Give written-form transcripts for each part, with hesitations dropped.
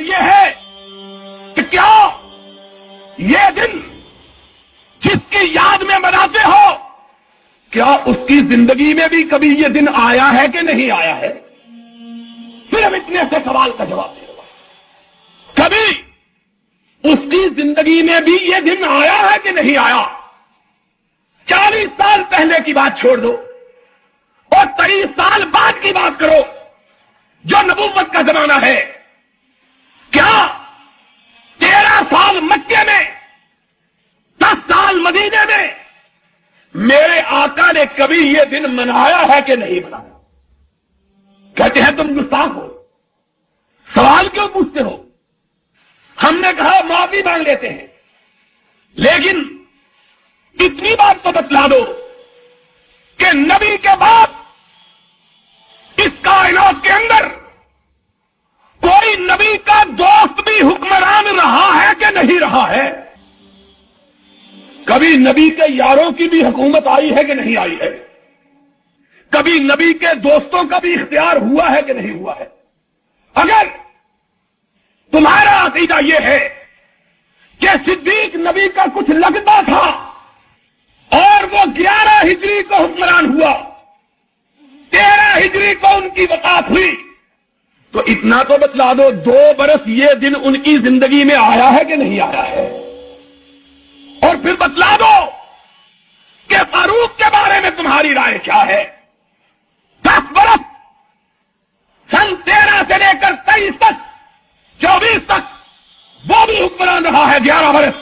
یہ ہے کہ کیا یہ دن جس کی یاد میں مناتے ہو، کیا اس کی زندگی میں بھی کبھی یہ دن آیا ہے کہ نہیں آیا ہے؟ صرف اتنے سے سوال کا جواب دے دو، کبھی اس کی زندگی میں بھی یہ دن آیا ہے کہ نہیں آیا؟ 40 سال پہلے کی بات چھوڑ دو اور 23 سال بعد کی بات کرو جو نبوت کا زمانہ ہے۔ کیا 13 سال مکے میں، 10 سال مدینے میں میرے آقا نے کبھی یہ دن منایا ہے کہ نہیں منایا؟ کہتے ہیں تم گستاخ ہو، سوال کیوں پوچھتے ہو؟ ہم نے کہا معافی مانگ لیتے ہیں، لیکن اتنی بات تو بتلا دو کہ نبی کے بعد اس کائنات کے اندر کوئی نبی کا دوست بھی حکمران رہا ہے کہ نہیں رہا ہے؟ کبھی نبی کے یاروں کی بھی حکومت آئی ہے کہ نہیں آئی ہے؟ کبھی نبی کے دوستوں کا بھی اختیار ہوا ہے کہ نہیں ہوا ہے؟ اگر تمہارا عقیدہ یہ ہے کہ صدیق نبی کا کچھ لگتا تھا اور وہ 11 ہجری کو حکمران ہوا، 13 ہجری کو ان کی وفات ہوئی، تو اتنا تو بتلا دو 2 برس یہ دن ان کی زندگی میں آیا ہے کہ نہیں آیا ہے؟ اور پھر بتلا دو کہ فاروق کے بارے میں تمہاری رائے کیا ہے؟ 10 برس، سن 13 سے لے کر 23 تک، 24 تک وہ بھی حکمران رہا ہے 11 برس،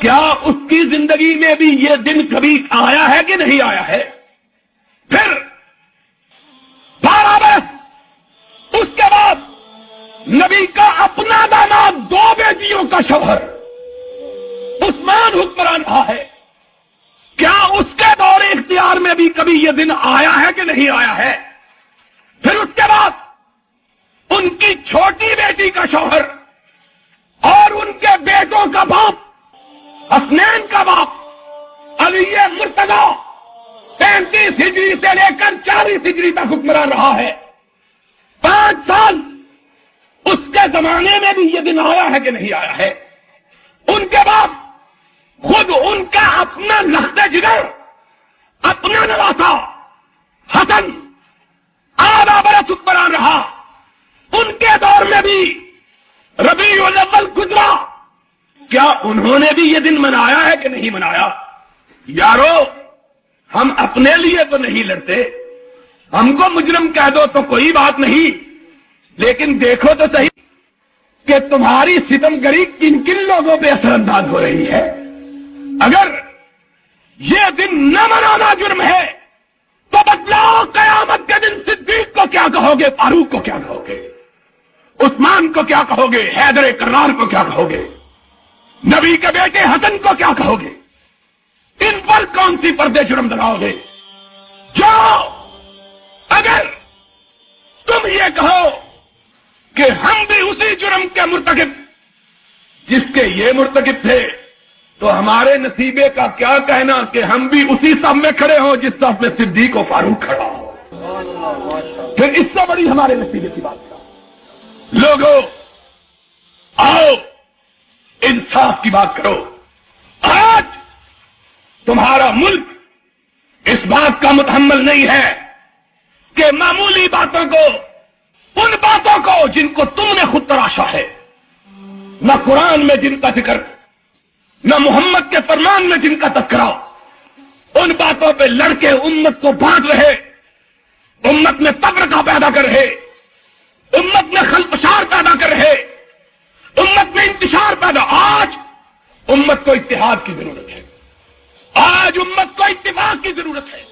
کیا اس کی زندگی میں بھی یہ دن کبھی آیا ہے کہ نہیں آیا ہے؟ پھر 12 برس، اس کے بعد نبی کا اپنا داماد 2 بیٹیوں کا شوہر عثمان حکمران رہا ہے، کیا اس کے دور اختیار میں بھی کبھی یہ دن آیا ہے کہ نہیں آیا ہے؟ پھر اس کے بعد ان کی چھوٹی بیٹی کا شوہر اور ان کے بیٹوں کا باپ، حسنین کا باپ علی مرتضی 35 ہجری سے لے کر 40 ہجری تک حکمران رہا ہے۔ 5 سال اس کے زمانے میں بھی یہ دن آیا ہے کہ نہیں آیا ہے؟ ان کے بعد خود ان کا اپنا لخت جگر، اپنا نواسا حسن 8 برس حکمران رہا، ان کے دور میں بھی ربیع الاول گزرا، کیا انہوں نے بھی یہ دن منایا ہے کہ نہیں منایا؟ یارو، ہم اپنے لیے تو نہیں لڑتے، ہم کو مجرم کہہ دو تو کوئی بات نہیں، لیکن دیکھو تو صحیح کہ تمہاری ستم گری کن کن لوگوں پہ اثر انداز ہو رہی ہے۔ اگر یہ دن نہ منانا جرم ہے تو بتلاؤ قیامت کے دن صدیق کو کیا کہو گے، فاروق کو کیا کہو گے، عثمان کو کیا کہو گے، حیدر کرار کو کیا کہو گے، نبی کے بیٹے حسن کو کیا کہو گے؟ ان پر کون سی پردے جرم لگاؤ گے؟ جو اگر تم یہ کہو کہ ہم بھی اسی جرم کے مرتکب جس کے یہ مرتکب تھے، تو ہمارے نصیبے کا کیا کہنا کہ ہم بھی اسی صف میں کھڑے ہوں جس صف میں صدیق و فاروق کھڑا ہو؟ پھر اس سے بڑی ہمارے نصیبے کی بات کیا؟ لوگوں، آؤ انصاف کی بات کرو۔ آج تمہارا ملک اس بات کا متحمل نہیں ہے کہ معمولی باتوں کو، ان باتوں کو جن کو تم نے خود تراشا ہے، نہ قرآن میں جن کا ذکر، نہ محمد کے فرمان میں جن کا تذکرہ، ان باتوں پہ لڑ کے امت کو بانٹ رہے، امت میں تفرقہ پیدا کر رہے، امت میں خلفشار پیدا کر رہے، امت میں انتشار پیدا۔ آج امت کو اتحاد کی ضرورت ہے، آج امت کو اتفاق کی ضرورت ہے۔